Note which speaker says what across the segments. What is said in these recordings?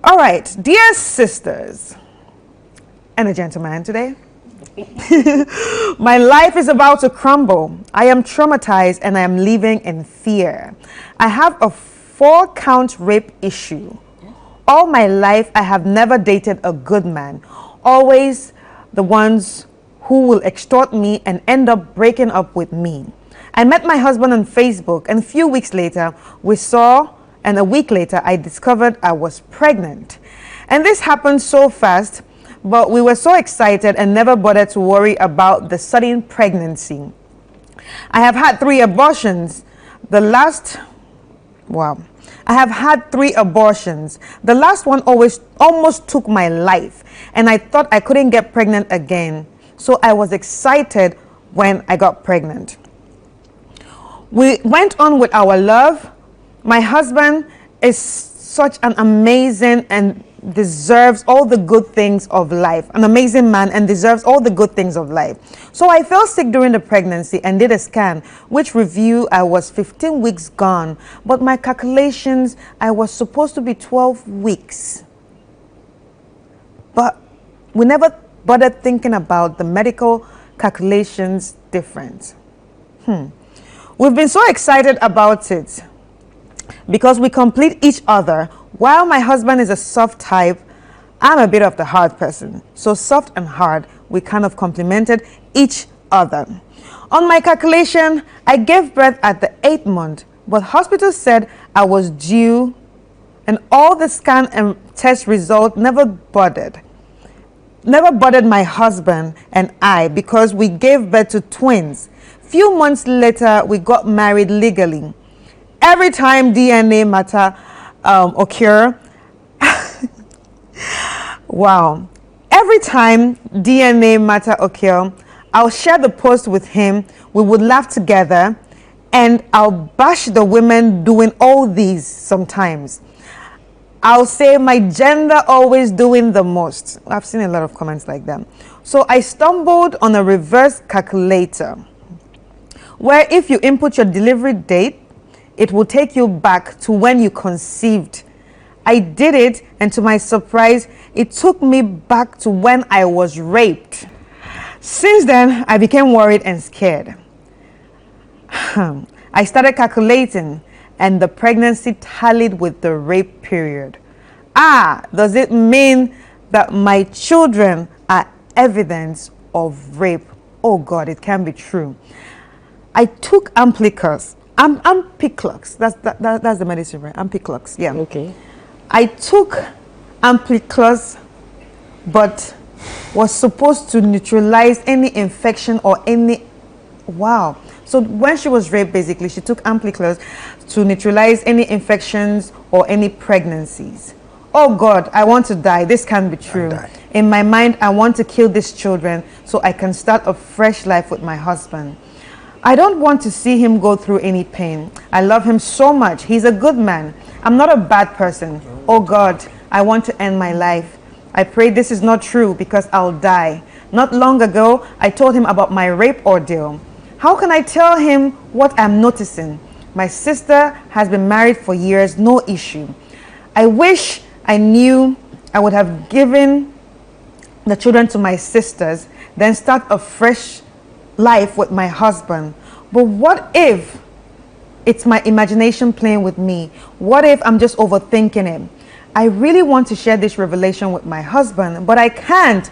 Speaker 1: All right, dear sisters and a gentleman today. My life is about to crumble. I am traumatized and I am living in fear. I have a 4-count rape issue. All my life, I have never dated a good man. Always the ones who will extort me and end up breaking up with me. I met my husband on Facebook, and a few weeks later, we saw, and a week later, I discovered I was pregnant. And this happened so fast, but we were so excited and never bothered to worry about the sudden pregnancy. I have had 3 abortions. I have had 3 abortions. The last one almost took my life, and I thought I couldn't get pregnant again. So I was excited when I got pregnant. We went on with our love. My husband is such an amazing and deserves all the good things of life. An amazing man and deserves all the good things of life. So I fell sick during the pregnancy and did a scan, which revealed I was 15 weeks gone. But my calculations, I was supposed to be 12 weeks. But we never bothered thinking about the medical calculations difference. We've been so excited about it because we complete each other. While my husband is a soft type, I'm a bit of the hard person. So soft and hard, we kind of complemented each other. On my calculation, I gave birth at the 8th month, but hospital said I was due, and all the scan and test results never bothered my husband and I because we gave birth to twins. Few months later, we got married legally. Every time DNA matter occur, every time DNA matter occur, I'll share the post with him. We would laugh together, and I'll bash the women doing all these sometimes. I'll say my gender always doing the most. I've seen a lot of comments like that. So I stumbled on a reverse calculator where if you input your delivery date, it will take you back to when you conceived. I did it, and to my surprise, it took me back to when I was raped. Since then, I became worried and scared. I started calculating, and the pregnancy tallied with the rape period. Does it mean that my children are evidence of rape? Oh God, it can be true. I took Amplicus. Ampiclux. That's the medicine, right? Ampiclux, yeah.
Speaker 2: Okay.
Speaker 1: I took Ampliclus, but was supposed to neutralize any infection or any... Wow. So when she was raped, basically, she took Ampliclus to neutralize any infections or any pregnancies. Oh God, I want to die. This can't be true. In my mind, I want to kill these children so I can start a fresh life with my husband. I don't want to see him go through any pain. I love him so much. He's a good man. I'm not a bad person. Oh God, I want to end my life. I pray this is not true because I'll die. Not long ago, I told him about my rape ordeal. How can I tell him what I'm noticing? My sister has been married for years, no issue. I wish I knew I would have given the children to my sisters, then start a fresh life with my husband. But what if it's my imagination playing with me? What if I'm just overthinking it? I really want to share this revelation with my husband, but I can't.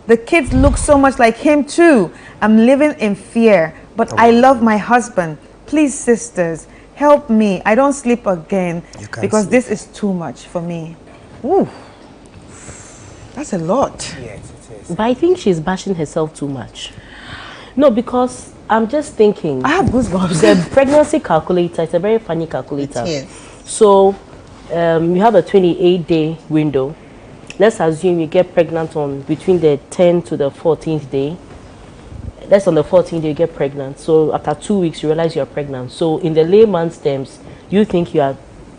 Speaker 1: The kids look so much like him too. I'm living in fear, but I love my husband. Please, sisters, help me. I don't sleep again because this is too much for me. Ooh, that's a lot.
Speaker 3: Yes, it is.
Speaker 2: But I think she's bashing herself too much. No, because I'm just thinking.
Speaker 1: I have goosebumps.
Speaker 2: The pregnancy calculator is a very funny calculator.
Speaker 1: Yes.
Speaker 2: So you have a 28-day window. Let's assume you get pregnant on between the 10th to the 14th day. That's on the 14th day you get pregnant. So after 2 weeks you realize you're pregnant. So in the layman's terms, you think you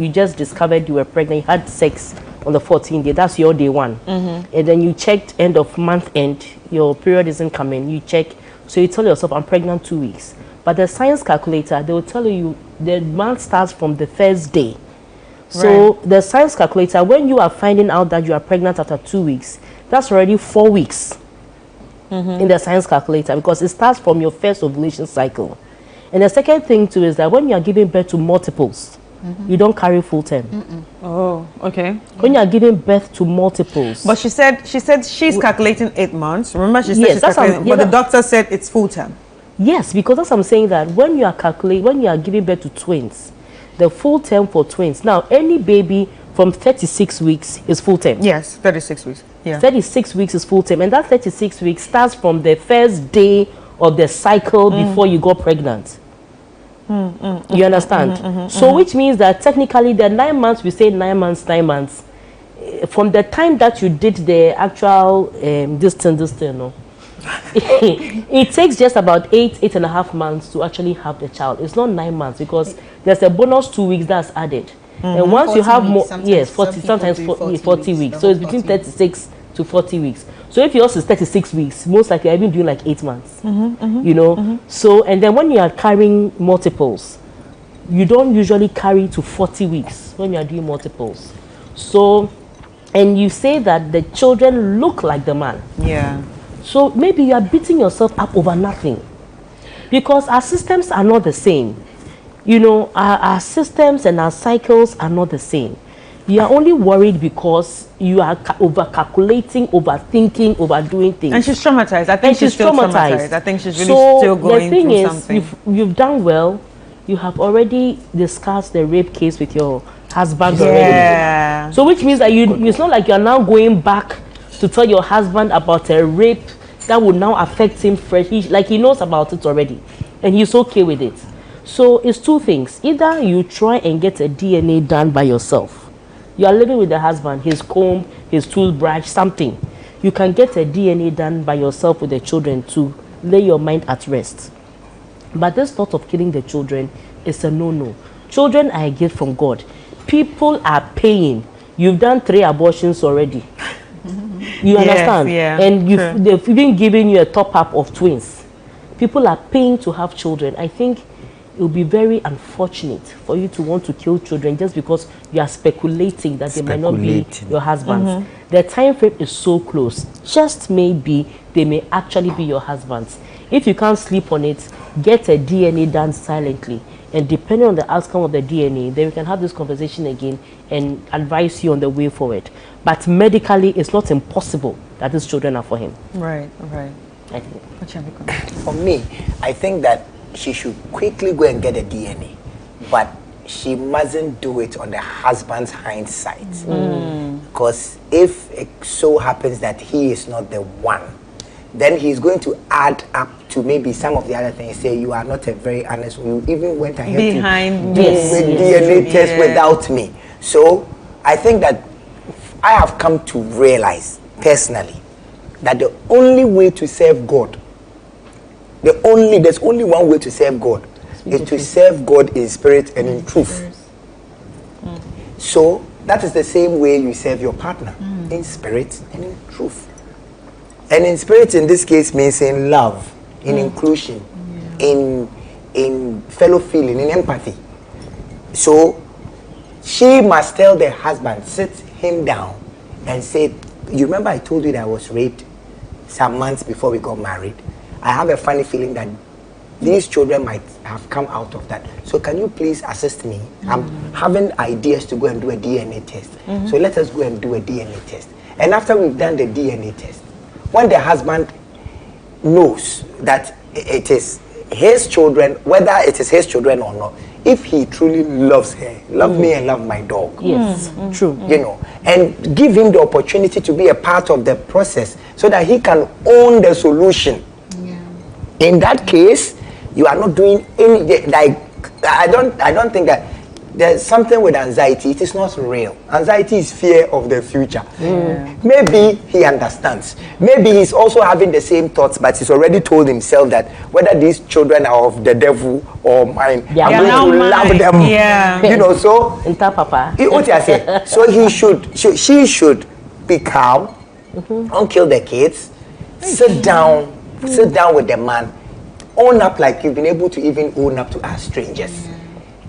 Speaker 2: just discovered you were pregnant. You had sex on the 14th day. That's your day one. Mm-hmm. And then you checked end of month end. Your period isn't coming. You check. So you tell yourself, I'm pregnant 2 weeks. But the science calculator, they will tell you the month starts from the first day. So the science calculator, when you are finding out that you are pregnant after 2 weeks, that's already 4 weeks in the science calculator, because it starts from your first ovulation cycle. And the second thing too is that when you are giving birth to multiples, you don't carry full term.
Speaker 1: Oh, okay.
Speaker 2: When you are giving birth to multiples.
Speaker 1: But she said she's calculating 8 months. Remember, she said
Speaker 2: Yes,
Speaker 1: she's
Speaker 2: that's
Speaker 1: calculating, but the doctor said it's full term.
Speaker 2: Yes, because that's what I'm saying, that when you are giving birth to twins, the full term for twins. Now, any baby from 36 weeks is full term.
Speaker 1: Yes, 36 weeks. Yeah.
Speaker 2: 36 weeks is full term, and that 36 weeks starts from the first day of the cycle before you got pregnant. You understand? So which means that technically the 9 months, we say 9 months, 9 months, from the time that you did the actual this thing, no, it takes just about 8.5 months to actually have the child. It's not 9 months, because there's a bonus 2 weeks that's added. And once you have more, yes, 40, sometimes 40 weeks. So it's between 36 to 40 weeks. So if yours is 36 weeks, most likely I've been doing like 8 months. You know. So, and then when you are carrying multiples, you don't usually carry to 40 weeks when you are doing multiples. So, and you say that the children look like the man.
Speaker 1: Yeah.
Speaker 2: So maybe you are beating yourself up over nothing, because our systems are not the same. You know, our systems and our cycles are not the same. You are only worried because you are over-calculating, overthinking, overdoing things.
Speaker 1: And she's traumatized. I think she's still traumatized. I think she's really still going through something.
Speaker 2: The thing is, you've done well. You have already discussed the rape case with your husband already. So which means that it's not like you're now going back to tell your husband about a rape that would now affect him fresh. He knows about it already, and he's okay with it. So it's two things. Either you try and get a DNA done by yourself. You are living with the husband, his comb, his toothbrush, something. You can get a DNA done by yourself with the children to lay your mind at rest. But this thought of killing the children is a no-no. Children are a gift from God. People are paying. You've done 3 abortions already. You understand?
Speaker 1: Yeah,
Speaker 2: and they've even given you a top-up of twins. People are paying to have children. I think it will be very unfortunate for you to want to kill children just because you are speculating that they might not be your husbands. The time frame is so close. Just maybe they may actually be your husbands. If you can't sleep on it, get a DNA done silently. And depending on the outcome of the DNA, then we can have this conversation again and advise you on the way forward. But medically, it's not impossible that these children are for him.
Speaker 1: Right.
Speaker 2: I think.
Speaker 3: For me, I think that she should quickly go and get a DNA, but she mustn't do it on the husband's hindsight. Because if it so happens that he is not the one, then he's going to add up to maybe some of the other things. Say, you are not a very honest one. You even went ahead to do a DNA test without me. So I think that I have come to realize personally that the only way to serve God, there's only one way to serve God, is to serve God in spirit and in truth. So that is the same way you serve your partner, in spirit and in truth. And in spirit in this case means in love, in inclusion, in fellow feeling, in empathy. So she must tell the husband, sit him down and say, you remember I told you that I was raped some months before we got married? I have a funny feeling that these children might have come out of that. So can you please assist me? I'm having ideas to go and do a DNA test. So let us go and do a DNA test. And after we've done the DNA test, when the husband knows that it is his children, whether it is his children or not, if he truly loves her, love me and love my dog.
Speaker 2: Yes, true.
Speaker 3: You know, and give him the opportunity to be a part of the process so that he can own the solution. In that case, you are not doing any, like, I don't think that there's something with anxiety. It is not real. Anxiety is fear of the future. Maybe he understands.Maybe he's also having the same thoughts, but he's already told himself that whether these children are of the devil or mine, I'm going to love them. You know, so what I say. So she should be calm, don't kill the kids, sit down with the man, own up like you've been able to even own up to us strangers.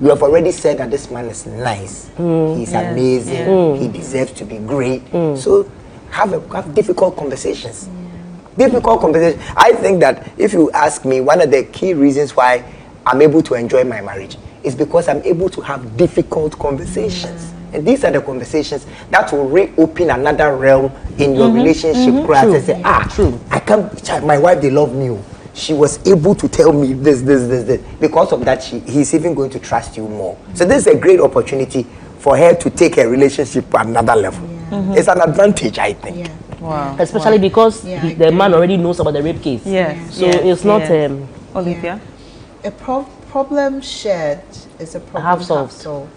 Speaker 3: You have already said that this man is nice, he's amazing, he deserves to be great. So have difficult conversations. Difficult conversations. I think that if you ask me, one of the key reasons why I'm able to enjoy my marriage is because I'm able to have difficult conversations. And these are the conversations that will reopen another realm in your relationship. And say, I can't, my wife, they love me. She was able to tell me this. Because of that, he's even going to trust you more. So this is a great opportunity for her to take her relationship to another level. It's an advantage, I think.
Speaker 1: Wow.
Speaker 2: Especially because the man already knows about the rape case. So it's not...
Speaker 1: Olivia?
Speaker 4: A problem shared is a problem half solved.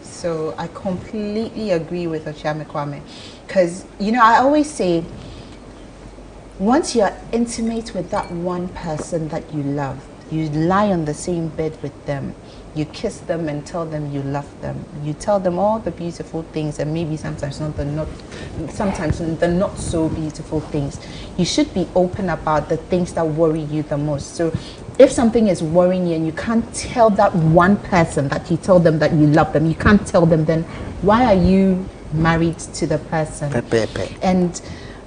Speaker 4: So I completely agree with Ochiame Kwame. Because, you know, I always say, once you're intimate with that one person that you love, you lie on the same bed with them, you kiss them and tell them you love them. You tell them all the beautiful things, and maybe sometimes the not so beautiful things. You should be open about the things that worry you the most. So if something is worrying you and you can't tell that one person that you tell them that you love them, you can't tell them, then why are you married to the person? And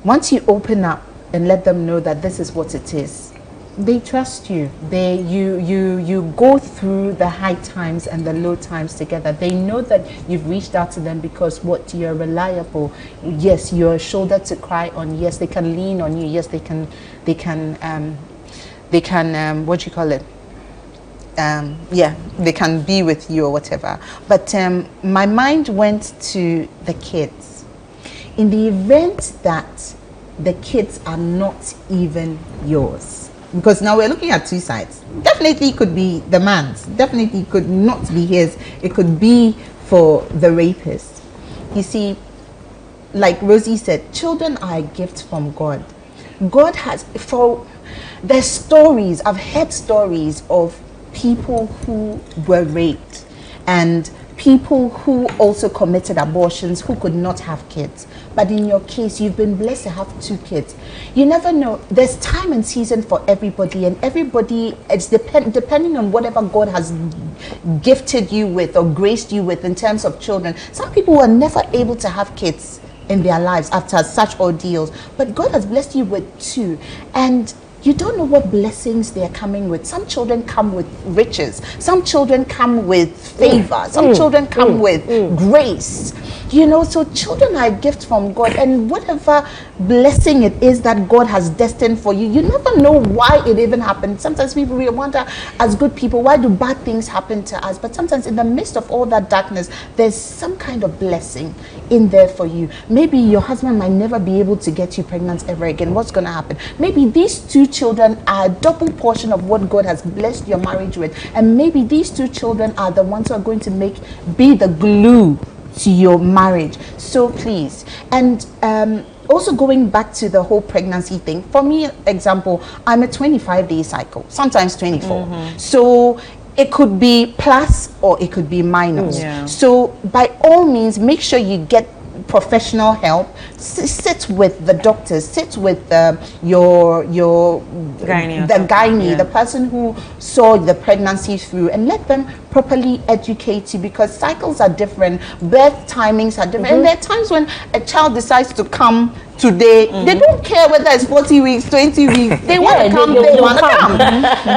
Speaker 4: once you open up and let them know that this is what it is, they trust you. You go through the high times and the low times together. They know that you've reached out to them because you're reliable. Yes, you're a shoulder to cry on. Yes, they can lean on you. Yes, they can what do you call it? They can be with you or whatever. But my mind went to the kids. In the event that the kids are not even yours, because now we're looking at two sides. Definitely it could be the man's, definitely it could not be his, it could be for the rapist. You see, like Rosie said, children are a gift from God. God has, there's stories, I've heard stories of people who were raped and people who also committed abortions who could not have kids. But in your case, you've been blessed to have 2 kids. You never know. There's time and season for everybody, and everybody, it's depending on whatever God has gifted you with or graced you with in terms of children. Some people were never able to have kids in their lives after such ordeals, but God has blessed you with 2. And you don't know what blessings they're coming with. Some children come with riches. Some children come with favor. Some children come with grace. You know, so children are a gift from God. And whatever blessing it is that God has destined for you, you never know why it even happened. Sometimes people really wonder, as good people, why do bad things happen to us? But sometimes in the midst of all that darkness, there's some kind of blessing in there for you. Maybe your husband might never be able to get you pregnant ever again. What's going to happen? Maybe these 2 children are a double portion of what God has blessed your marriage with. And maybe these 2 children are the ones who are going to be the glue to your marriage. So please. And also going back to the whole pregnancy thing, for me, example, I'm a 25-day cycle, sometimes 24. So it could be plus or it could be minus. So by all means, make sure you get professional help. Sit with the doctors, sit with your gynae, the person who saw the pregnancy through, and let them properly educate you, because cycles are different, birth timings are different, and there are times when a child decides to come today, they don't care whether it's 40 weeks, 20 weeks, they want to come, they want to come.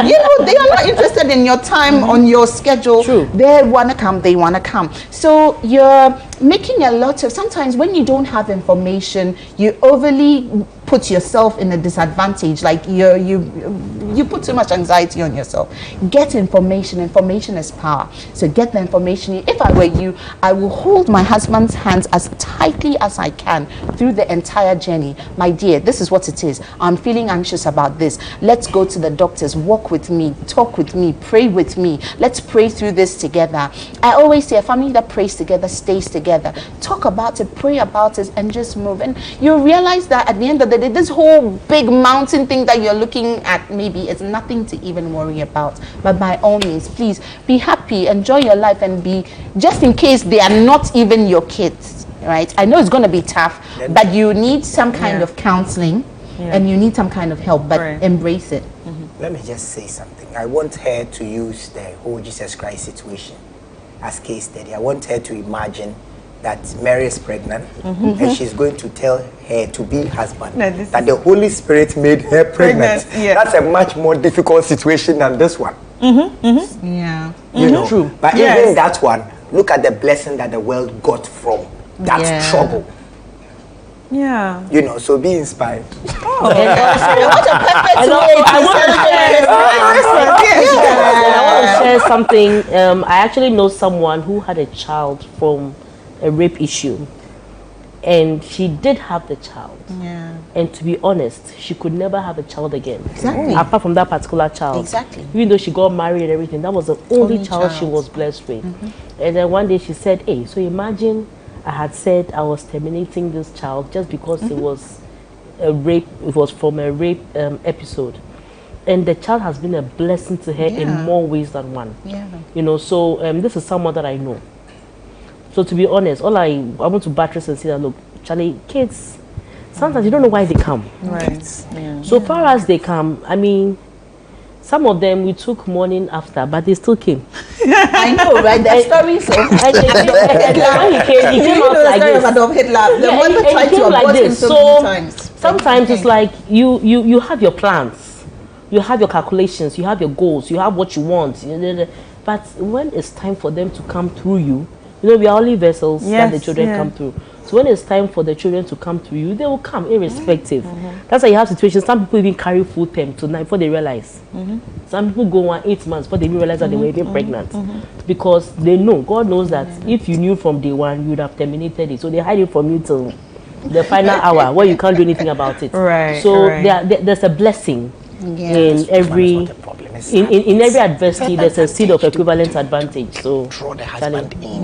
Speaker 4: You know, they are not interested in your time on your schedule. They want to come, they want to come. So you're making a lot of, sometimes when you don't have information, you overly put yourself in a disadvantage, like you put too much anxiety on yourself. Get information. Information is power. So get the information. If I were you, I will hold my husband's hands as tightly as I can through the entire journey. My dear, this is what it is. I'm feeling anxious about this. Let's go to the doctors. Walk with me, talk with me, pray with me. Let's pray through this together. I always say a family that prays together stays together. Talk about it, pray about it, and just move. And you'll realize that at the end of the day, this whole big mountain thing that you're looking at, maybe it's nothing to even worry about. But by all means, please be happy, enjoy your life, and be, just in case they are not even your kids, right? I know it's going to be tough, but you need some kind of counseling, and you need some kind of help, but embrace it.
Speaker 3: Let me just say something. I want her to use the whole Jesus Christ situation. as case study. I want her to imagine that Mary is pregnant and she's going to tell her to-be husband that the Holy Spirit made her pregnant.
Speaker 1: Yeah.
Speaker 3: That's a much more difficult situation than this one.
Speaker 4: Yeah.
Speaker 3: You know,
Speaker 2: True.
Speaker 3: but even that one, look at the blessing that the world got from that trouble.
Speaker 1: Yeah.
Speaker 3: You know, so be inspired.
Speaker 4: What a perfect way
Speaker 2: I want to share something. I actually know someone who had a child from a rape issue, and she did have the child.
Speaker 4: Yeah.
Speaker 2: And to be honest, she could never have a child again.
Speaker 4: Exactly.
Speaker 2: Apart from that particular child.
Speaker 4: Exactly.
Speaker 2: Even though she got married and everything, that was the only child she was blessed with. And then one day she said, hey, so imagine I had said I was terminating this child just because it was a rape, it was from a rape episode. And the child has been a blessing to her in more ways than one.
Speaker 4: Yeah.
Speaker 2: You know, so this is someone that I know. So to be honest, I want to buttress and say that, look, Charlie, kids, sometimes you don't know why they come.
Speaker 1: Right. Yeah.
Speaker 2: So far as they come, I mean, some of them we took morning after, but they still came.
Speaker 4: I know, right? The stories of
Speaker 2: He came out like this.
Speaker 4: Adolf Hitler. The
Speaker 2: Yeah,
Speaker 4: mother
Speaker 2: and he
Speaker 4: tried
Speaker 2: came
Speaker 4: to
Speaker 2: like
Speaker 4: abort him
Speaker 2: this.
Speaker 4: so
Speaker 2: So
Speaker 4: many times.
Speaker 2: sometimes it's like you have your plans, you have your calculations, you have your goals, you have what you want. But when it's time for them to come through you, you know, we are only vessels that the children come through. So when it's time for the children to come through you, they will come irrespective. That's why you have situations. Some people even carry full term tonight before they realize. Some people go on 8 months before they even realize that they were even pregnant. Because they know, God knows that if you knew from day one, you would have terminated it. So they hide it from you till the final hour where you can't do anything about it.
Speaker 1: Right.
Speaker 2: So there's a blessing in every in every adversity. There's a seed of equivalent advantage. So
Speaker 3: Draw the husband in.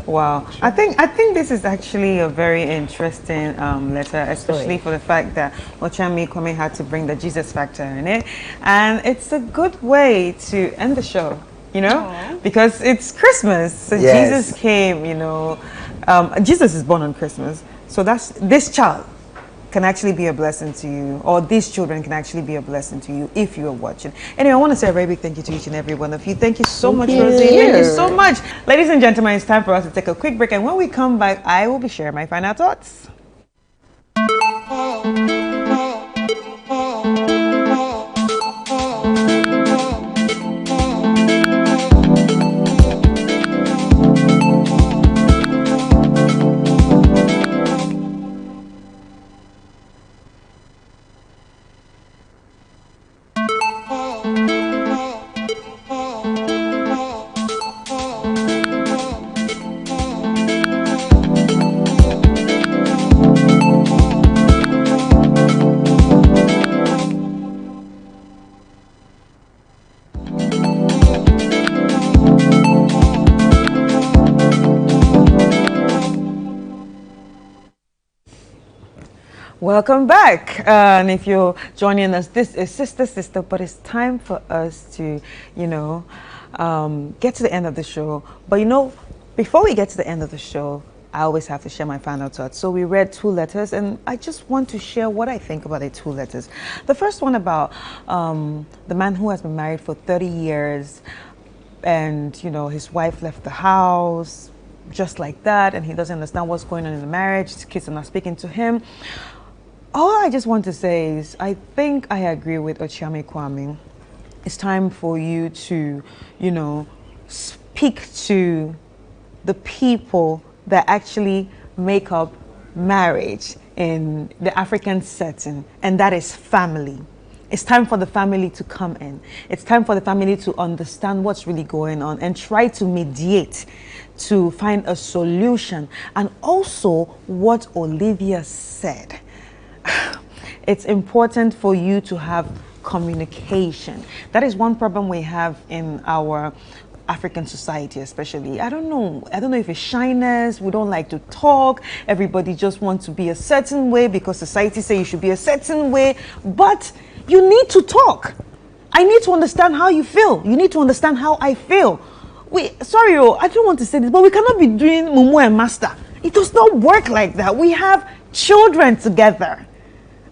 Speaker 1: Wow. I think this is actually a very interesting letter, especially for the fact that Ochami Kwame had to bring the Jesus factor in it, and it's a good way to end the show, you know, because it's Christmas. So Jesus came, you know, Jesus is born on Christmas, so that's this child can actually be a blessing to you, or these children can actually be a blessing to you if you are watching. Anyway, I want to say a very big thank you to each and every one of you. Thank you so much, Rosie. Thank you so much. Ladies and gentlemen, it's time for us to take a quick break, and when we come back, I will be sharing my final thoughts. Welcome back, and if you're joining us, this is Sister, but it's time for us to, you know, get to the end of the show. But you know, before we get to the end of the show, I always have to share my final thoughts. So we read 2 letters, and I just want to share what I think about the 2 letters. The first one about the man who has been married for 30 years, and you know, his wife left the house just like that, and he doesn't understand what's going on in the marriage. His kids are not speaking to him. All I just want to say is, I think I agree with Ochami Kwame. It's time for you to, you know, speak to the people that actually make up marriage in the African setting, and that is family. It's time for the family to come in. It's time for the family to understand what's really going on and try to mediate to find a solution. And also what Olivia said, it's important for you to have communication. That is one problem we have in our African society, especially. I don't know if it's shyness. We don't like to talk. Everybody just wants to be a certain way because society says you should be a certain way. But you need to talk. I need to understand how you feel. You need to understand how I feel. Sorry, I don't want to say this, but we cannot be doing mumu and master. It does not work like that. We have children together.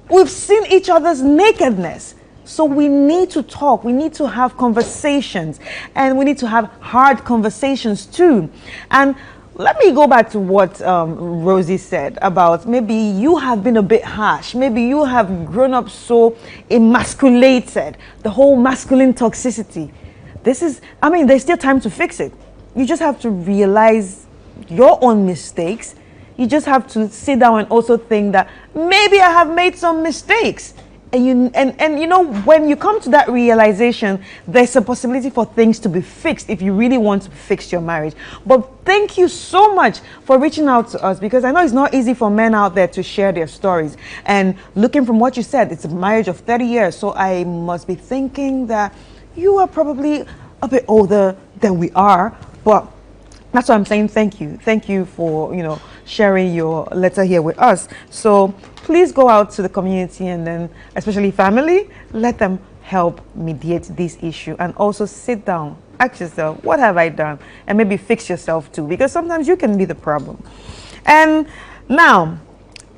Speaker 1: We've seen each other's nakedness. So we need to talk, we need to have conversations, and we need to have hard conversations too. And let me go back to what Rosie said about maybe you have been a bit harsh. Maybe you have grown up so emasculated, the whole masculine toxicity. There's still time to fix it. You just have to realize your own mistakes. You just have to sit down and also think that maybe I have made some mistakes. And you know, when you come to that realization, there's a possibility for things to be fixed if you really want to fix your marriage. But thank you so much for reaching out to us, because I know it's not easy for men out there to share their stories. And looking from what you said, it's a marriage of 30 years. So I must be thinking that you are probably a bit older than we are. But that's why I'm saying thank you. Thank you for, sharing your letter here with us. So please go out to the community, and then especially family, let them help mediate this issue, and also sit down, ask yourself, what have I done? And maybe fix yourself too, because sometimes you can be the problem. And now,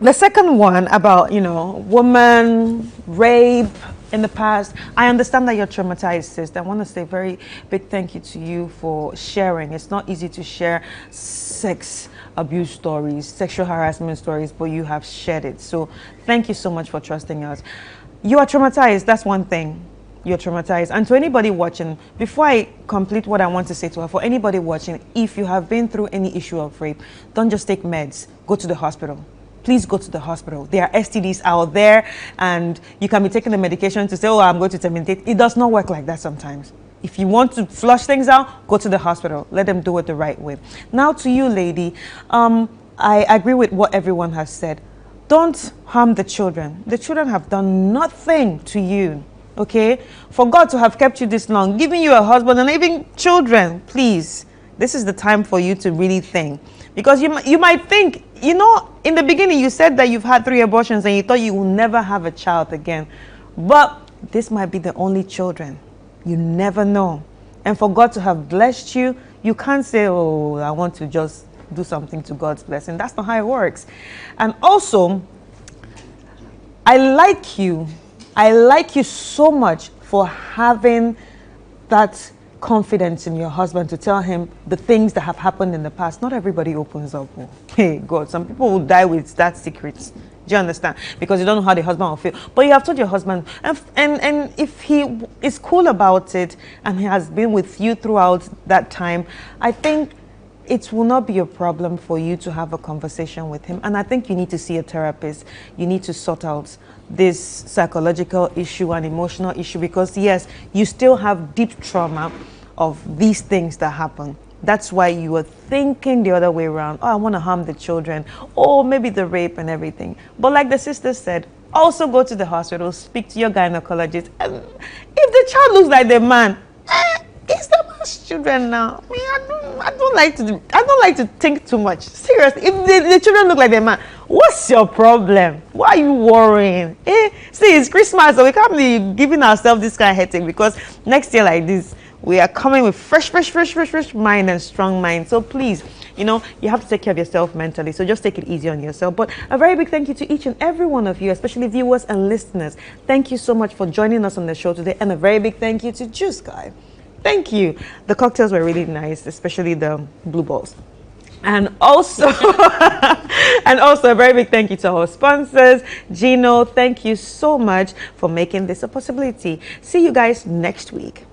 Speaker 1: the second one about, woman rape in the past. I understand that you're traumatized, sister. I want to say a very big thank you to you for sharing. It's not easy to share sex abuse stories, sexual harassment stories, but you have shared it. So thank you so much for trusting us. You are traumatized. That's one thing. You're traumatized. And to anybody watching, before I complete what I want to say to her, for anybody watching, if you have been through any issue of rape, don't just take meds. Go to the hospital. Please go to the hospital. There are STDs out there, and you can be taking the medication to say, oh, I'm going to terminate. It does not work like that sometimes. If you want to flush things out, go to the hospital. Let them do it the right way. Now to you, lady, I agree with what everyone has said. Don't harm the children. The children have done nothing to you, okay? For God to have kept you this long, giving you a husband and even children, please, this is the time for you to really think. Because you might think, in the beginning you said that you've had 3 abortions and you thought you will never have a child again. But this might be the only children. You never know. And for God to have blessed you, you can't say, oh, I want to just do something to God's blessing. That's not how it works. And also, I like you so much for having that confidence in your husband to tell him the things that have happened in the past. Not everybody opens up. Oh, hey, God, some people will die with that secret. Do you understand? Because you don't know how the husband will feel. But you have told your husband, and if he is cool about it and he has been with you throughout that time, I think it will not be a problem for you to have a conversation with him. And I think you need to see a therapist. You need to sort out this psychological issue and emotional issue, because yes, you still have deep trauma of these things that happen. That's why you were thinking the other way around. Oh, I want to harm the children. Or maybe the rape and everything. But like the sister said, also go to the hospital, speak to your gynecologist. And if the child looks like the man, it's the man's children now. I don't like to think too much. Seriously, if the children look like the man, what's your problem? Why are you worrying? See, it's Christmas, so we can't be giving ourselves this kind of headache, because next year like this, we are coming with fresh mind and strong mind. So please, you have to take care of yourself mentally. So just take it easy on yourself. But a very big thank you to each and every one of you, especially viewers and listeners. Thank you so much for joining us on the show today. And a very big thank you to Juice Guy. Thank you. The cocktails were really nice, especially the blue balls. And also, a very big thank you to our sponsors. Gino, thank you so much for making this a possibility. See you guys next week.